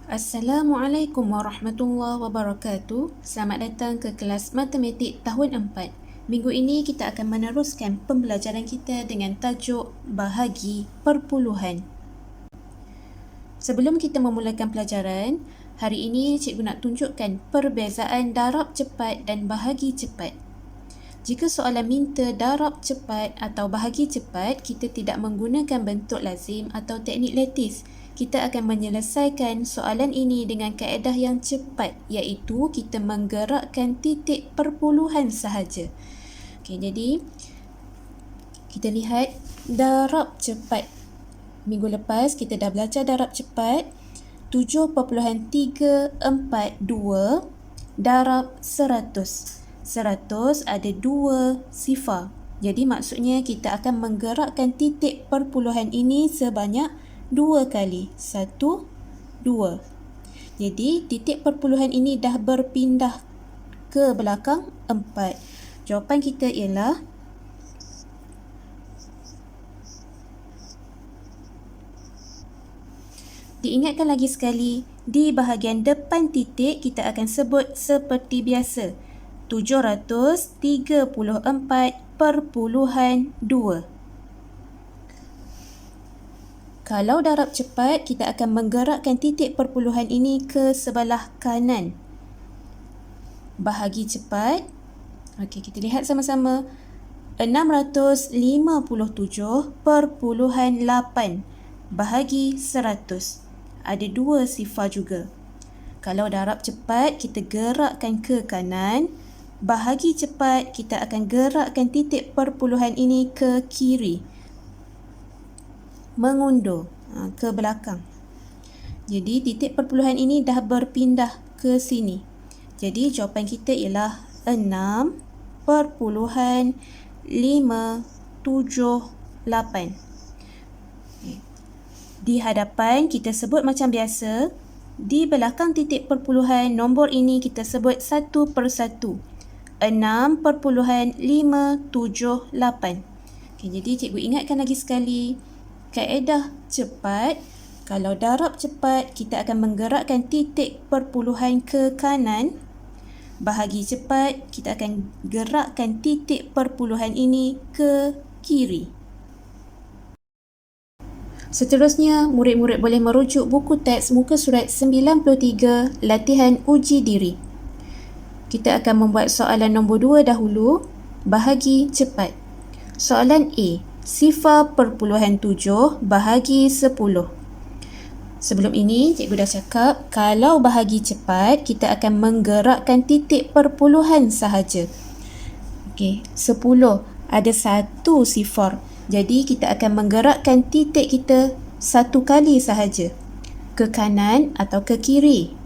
Assalamualaikum warahmatullahi wabarakatuh. Selamat datang ke kelas matematik tahun 4. Minggu ini kita akan meneruskan pembelajaran kita dengan tajuk bahagi perpuluhan. Sebelum kita memulakan pelajaran, hari ini cikgu nak tunjukkan perbezaan darab cepat dan bahagi cepat. Jika soalan minta darab cepat atau bahagi cepat, kita tidak menggunakan bentuk lazim atau teknik lattice. Kita akan menyelesaikan soalan ini dengan kaedah yang cepat, iaitu kita menggerakkan titik perpuluhan sahaja. Okey, jadi kita lihat darab cepat. Minggu lepas kita dah belajar darab cepat 7.342 darab 100. 100 ada 2 sifar. Jadi maksudnya kita akan menggerakkan titik perpuluhan ini sebanyak 2 kali. 1, 2. Jadi titik perpuluhan ini dah berpindah ke belakang 4. Jawapan kita ialah diingatkan lagi sekali, di bahagian depan titik kita akan sebut seperti biasa. 734.2. Kalau darab cepat, kita akan menggerakkan titik perpuluhan ini ke sebelah kanan. Bahagi cepat. Okey, kita lihat sama-sama. 657.8 bahagi 100. Ada 2 sifar juga. Kalau darab cepat, kita gerakkan ke kanan. Bahagi cepat, kita akan gerakkan titik perpuluhan ini ke kiri. Mengundur ke belakang. Jadi titik perpuluhan ini dah berpindah ke sini. Jadi jawapan kita ialah 6.578. Di hadapan kita sebut macam biasa. Di belakang titik perpuluhan nombor ini kita sebut satu persatu. 6.578. Okay, jadi cikgu ingatkan lagi sekali. Kaedah cepat, kalau darab cepat kita akan menggerakkan titik perpuluhan ke kanan. Bahagi cepat kita akan gerakkan titik perpuluhan ini ke kiri. Seterusnya, murid-murid boleh merujuk buku teks muka surat 93 latihan uji diri. Kita akan membuat soalan nombor 2 dahulu, bahagi cepat. Soalan A, sifar perpuluhan 7 bahagi 10. Sebelum ini, cikgu dah cakap, kalau bahagi cepat, kita akan menggerakkan titik perpuluhan sahaja. Okey, 10 ada 1 sifar. Jadi, kita akan menggerakkan titik kita 1 kali sahaja. Ke kanan atau ke kiri.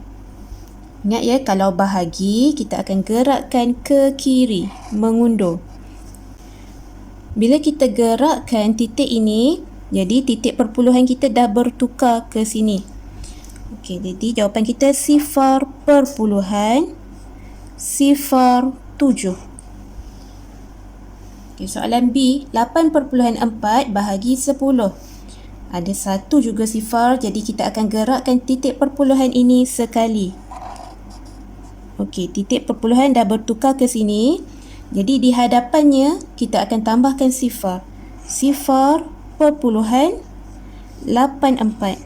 Ingat ya, kalau bahagi, kita akan gerakkan ke kiri, mengundur. Bila kita gerakkan titik ini, jadi titik perpuluhan kita dah bertukar ke sini. Okey, jadi jawapan kita sifar perpuluhan sifar 7. Okey, soalan B, 8.4 bahagi 10. Ada 1 juga sifar, jadi kita akan gerakkan titik perpuluhan ini sekali. Okey, titik perpuluhan dah bertukar ke sini. Jadi di hadapannya kita akan tambahkan sifar. Sifar perpuluhan 84.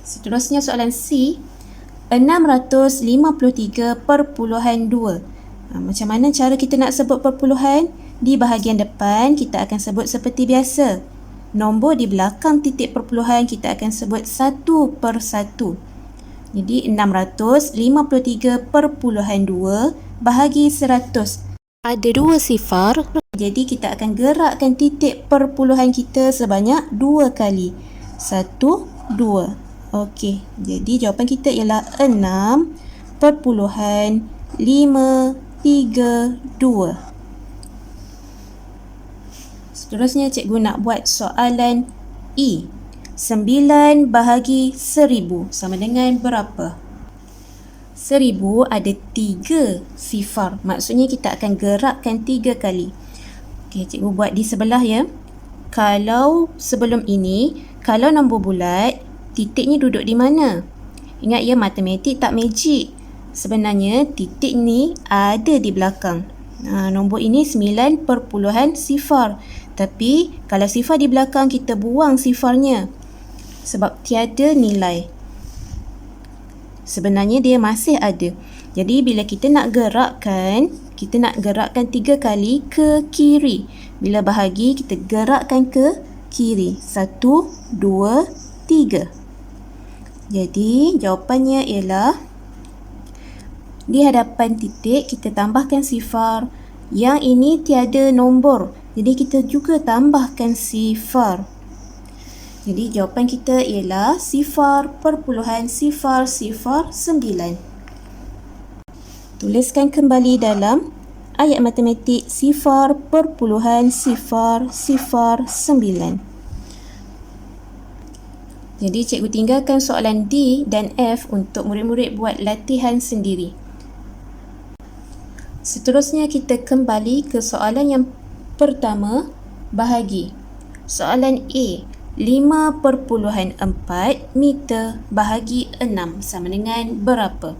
Seterusnya soalan C, 653.2. Macam mana cara kita nak sebut perpuluhan? Di bahagian depan kita akan sebut seperti biasa. Nombor di belakang titik perpuluhan kita akan sebut satu persatu. Jadi 653.2 bahagi 100. Ada 2 sifar. Jadi kita akan gerakkan titik perpuluhan kita sebanyak 2 kali. 1, 2. Okey, jadi jawapan kita ialah 6.532. Seterusnya cikgu nak buat soalan E. 9 bahagi 1000 sama dengan berapa? 1000 ada 3 sifar. Maksudnya kita akan gerakkan 3 kali. Okey, cikgu buat di sebelah ya. Kalau sebelum ini, kalau nombor bulat, titik ni duduk di mana? Ingat ya, matematik tak magic. Sebenarnya titik ni ada di belakang. Nombor ini 9.0. Tapi kalau sifar di belakang, kita buang sifarnya sebab tiada nilai. Sebenarnya dia masih ada. Jadi bila kita nak gerakkan 3 kali ke kiri. Bila bahagi, kita gerakkan ke kiri. 1, 2, 3. Jadi jawapannya ialah di hadapan titik kita tambahkan sifar. Yang ini tiada nombor, jadi kita juga tambahkan sifar. Jadi jawapan kita ialah 0.009. Tuliskan kembali dalam ayat matematik 0.009. Jadi cikgu tinggalkan soalan D dan F untuk murid-murid buat latihan sendiri. Seterusnya kita kembali ke soalan yang pertama, bahagi. Soalan A, 5.4 meter bahagi 6 sama dengan berapa?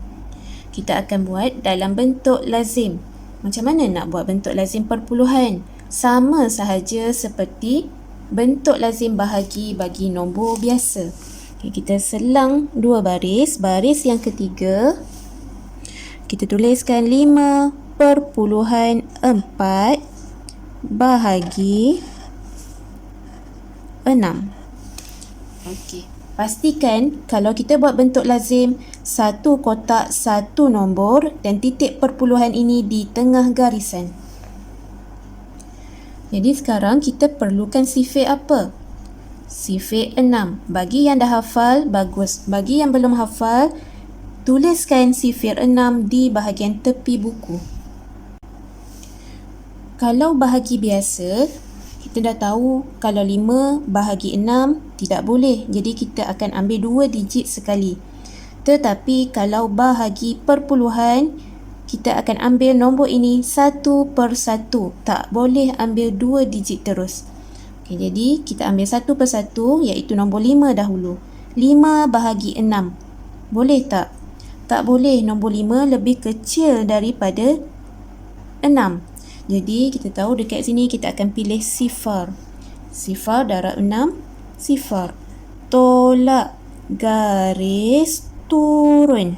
Kita akan buat dalam bentuk lazim. Macam mana nak buat bentuk lazim perpuluhan? Sama sahaja seperti bentuk lazim bahagi bagi nombor biasa. Kita selang 2 baris. Baris yang ketiga, kita tuliskan 5.4 bahagi 6. Okey. Pastikan kalau kita buat bentuk lazim, satu kotak, satu nombor dan titik perpuluhan ini di tengah garisan. Jadi sekarang kita perlukan sifir apa? Sifir 6. Bagi yang dah hafal, bagus. Bagi yang belum hafal, tuliskan sifir 6 di bahagian tepi buku. Kalau bahagi biasa, kita dah tahu kalau 5 bahagi 6 tidak boleh. Jadi kita akan ambil 2 digit sekali. Tetapi kalau bahagi perpuluhan, kita akan ambil nombor ini satu per satu. Tak boleh ambil 2 digit terus. Okay, jadi kita ambil satu per satu, iaitu nombor 5 dahulu. 5 bahagi 6. Boleh tak? Tak boleh. Nombor 5 lebih kecil daripada 6. Jadi kita tahu dekat sini kita akan pilih sifar. Sifar darab 6, sifar. Tolak garis turun.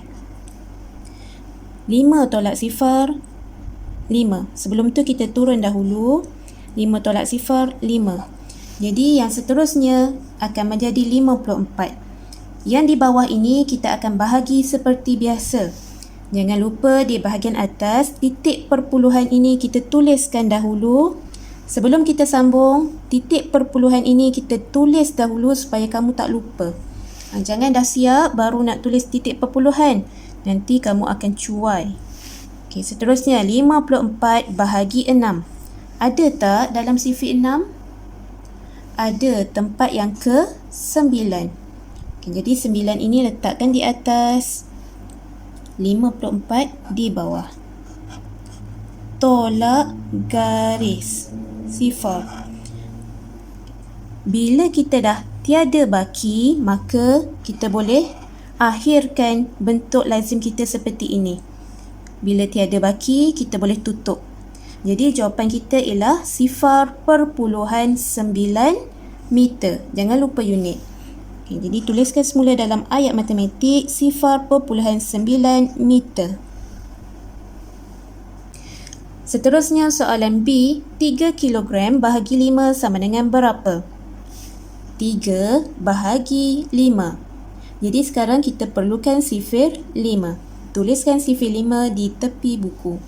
5 tolak sifar, 5. Sebelum tu kita turun dahulu. 5 tolak sifar, 5. Jadi yang seterusnya akan menjadi 54. Yang di bawah ini kita akan bahagi seperti biasa. Jangan lupa di bahagian atas, titik perpuluhan ini kita tuliskan dahulu. Sebelum kita sambung, titik perpuluhan ini kita tulis dahulu supaya kamu tak lupa. Jangan dah siap baru nak tulis titik perpuluhan. Nanti kamu akan cuai. Okey, seterusnya 54 bahagi 6. Ada tak dalam sifir 6? Ada, tempat yang ke-9. Okey, jadi 9 ini letakkan di atas, 54 di bawah. Tolak garis sifar. Bila kita dah tiada baki, maka kita boleh akhirkan bentuk lazim kita seperti ini. Bila tiada baki, kita boleh tutup. Jadi jawapan kita ialah 0.9 meter. Jangan lupa unit. Okay, jadi tuliskan semula dalam ayat matematik 0.9 meter. Seterusnya soalan B, 3 kilogram bahagi 5 sama dengan berapa? 3 bahagi 5. Jadi sekarang kita perlukan sifir 5. Tuliskan sifir 5 di tepi buku.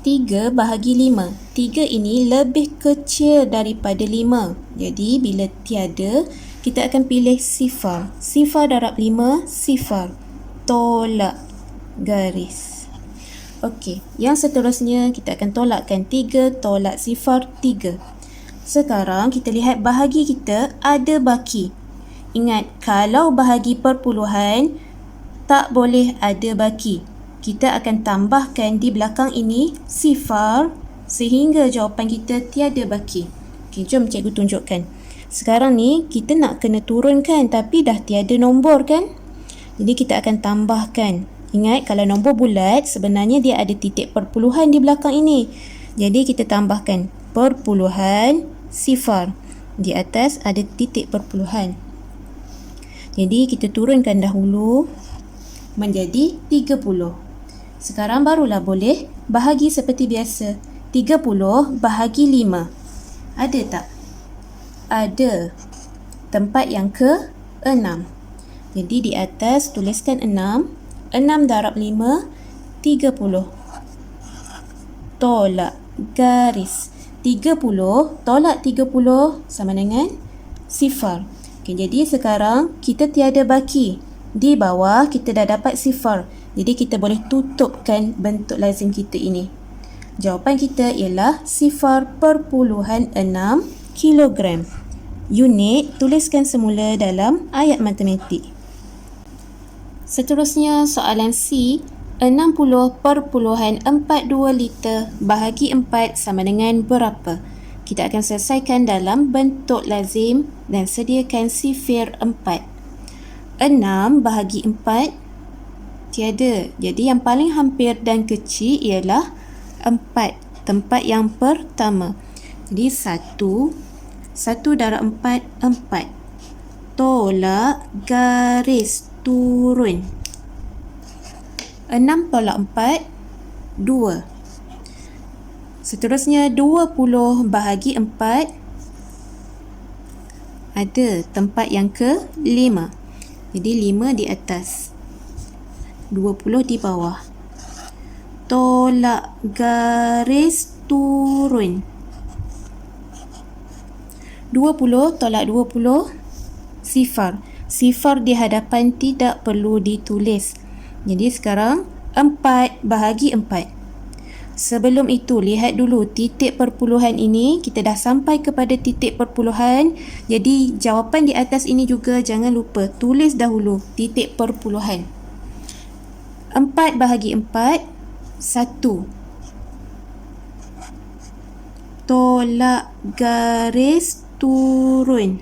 3 bahagi 5. 3 ini lebih kecil daripada 5. Jadi bila tiada, kita akan pilih sifar. Sifar darab 5, sifar. Tolak garis. Okey, yang seterusnya kita akan tolakkan 3 tolak sifar 3. Sekarang kita lihat bahagi kita ada baki. Ingat, kalau bahagi perpuluhan, tak boleh ada baki. Kita akan tambahkan di belakang ini sifar sehingga jawapan kita tiada baki. Okey, jom cikgu tunjukkan. Sekarang ni kita nak kena turunkan tapi dah tiada nombor kan? Jadi kita akan tambahkan. Ingat kalau nombor bulat sebenarnya dia ada titik perpuluhan di belakang ini. Jadi kita tambahkan perpuluhan sifar. Di atas ada titik perpuluhan. Jadi kita turunkan dahulu menjadi 30. Sekarang barulah boleh bahagi seperti biasa. 30 bahagi 5. Ada tak? Ada. Tempat yang ke-6. Jadi di atas tuliskan 6. 6 darab 5, 30. Tolak garis. 30 tolak 30 sama dengan sifar. Okay, jadi sekarang kita tiada baki. Di bawah kita dah dapat sifar. Jadi kita boleh tutupkan bentuk lazim kita ini. Jawapan kita ialah sifar perpuluhan 6 kilogram. Unit tuliskan semula dalam ayat matematik. Seterusnya soalan C, 60.42 liter bahagi 4 sama dengan berapa? Kita akan selesaikan dalam bentuk lazim dan sediakan sifir 4. 6 bahagi 4 tiada. Jadi yang paling hampir dan kecil ialah 4, tempat yang pertama. Jadi 1 darab 4, 4. Tolak garis turun. 6 tolak 4, 2. Seterusnya 20 bahagi 4. Ada tempat yang ke-5. Jadi 5 di atas, 20 di bawah. Tolak garis turun. 20 tolak 20, sifar. Sifar di hadapan tidak perlu ditulis. Jadi sekarang 4 bahagi 4. Sebelum itu lihat dulu titik perpuluhan ini. Kita dah sampai kepada titik perpuluhan. Jadi jawapan di atas ini juga jangan lupa tulis dahulu titik perpuluhan. 4 bahagi 4, 1. Tolak garis turun.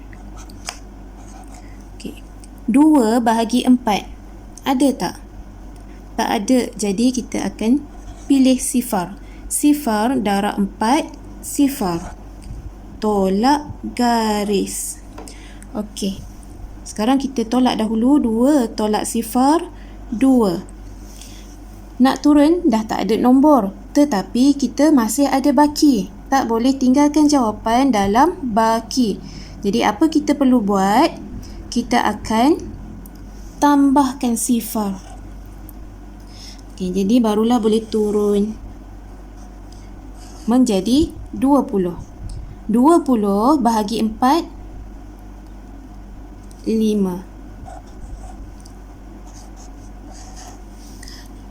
2 bahagi 4. Ada tak? Tak ada. Jadi kita akan pilih sifar. Sifar darab 4, sifar. Tolak garis. Okey. Sekarang kita tolak dahulu. 2 tolak sifar, 2. Nak turun dah tak ada nombor. Tetapi kita masih ada baki. Tak boleh tinggalkan jawapan dalam baki. Jadi apa kita perlu buat? Kita akan tambahkan sifar. Okay, jadi barulah boleh turun menjadi 20. 20 bahagi 4, 5.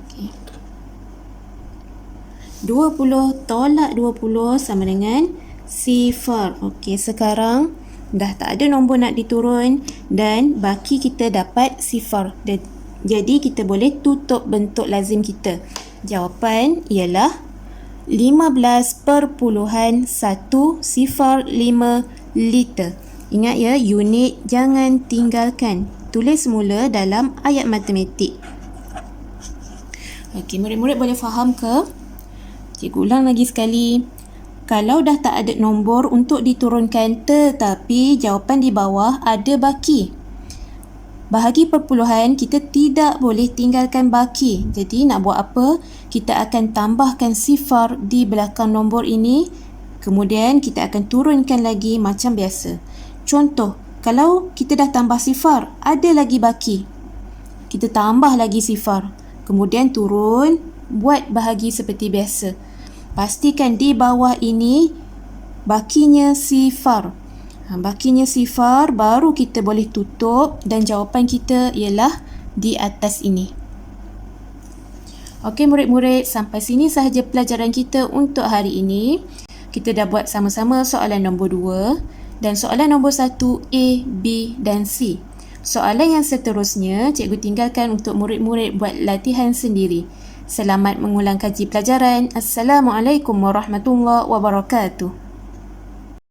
Okay. 20 tolak 20 sama dengan sifar. Okey, sekarang dah tak ada nombor nak diturun dan baki kita dapat sifar. Jadi kita boleh tutup bentuk lazim kita. Jawapan ialah 15.105 liter. Ingat ya, unit jangan tinggalkan. Tulis semula dalam ayat matematik. Okey, murid-murid boleh faham ke? Cikgu ulang lagi sekali. Kalau dah tak ada nombor untuk diturunkan tetapi jawapan di bawah ada baki. Bahagi perpuluhan kita tidak boleh tinggalkan baki. Jadi nak buat apa? Kita akan tambahkan sifar di belakang nombor ini. Kemudian kita akan turunkan lagi macam biasa. Contoh, kalau kita dah tambah sifar, ada lagi baki. Kita tambah lagi sifar. Kemudian turun, buat bahagi seperti biasa. Pastikan di bawah ini bakinya sifar. Bakinya sifar, baru kita boleh tutup dan jawapan kita ialah di atas ini. Okey murid-murid, sampai sini sahaja pelajaran kita untuk hari ini. Kita dah buat sama-sama soalan nombor 2 dan soalan nombor 1 A, B dan C. Soalan yang seterusnya cikgu tinggalkan untuk murid-murid buat latihan sendiri. Selamat mengulang kaji pelajaran. Assalamualaikum warahmatullahi wabarakatuh.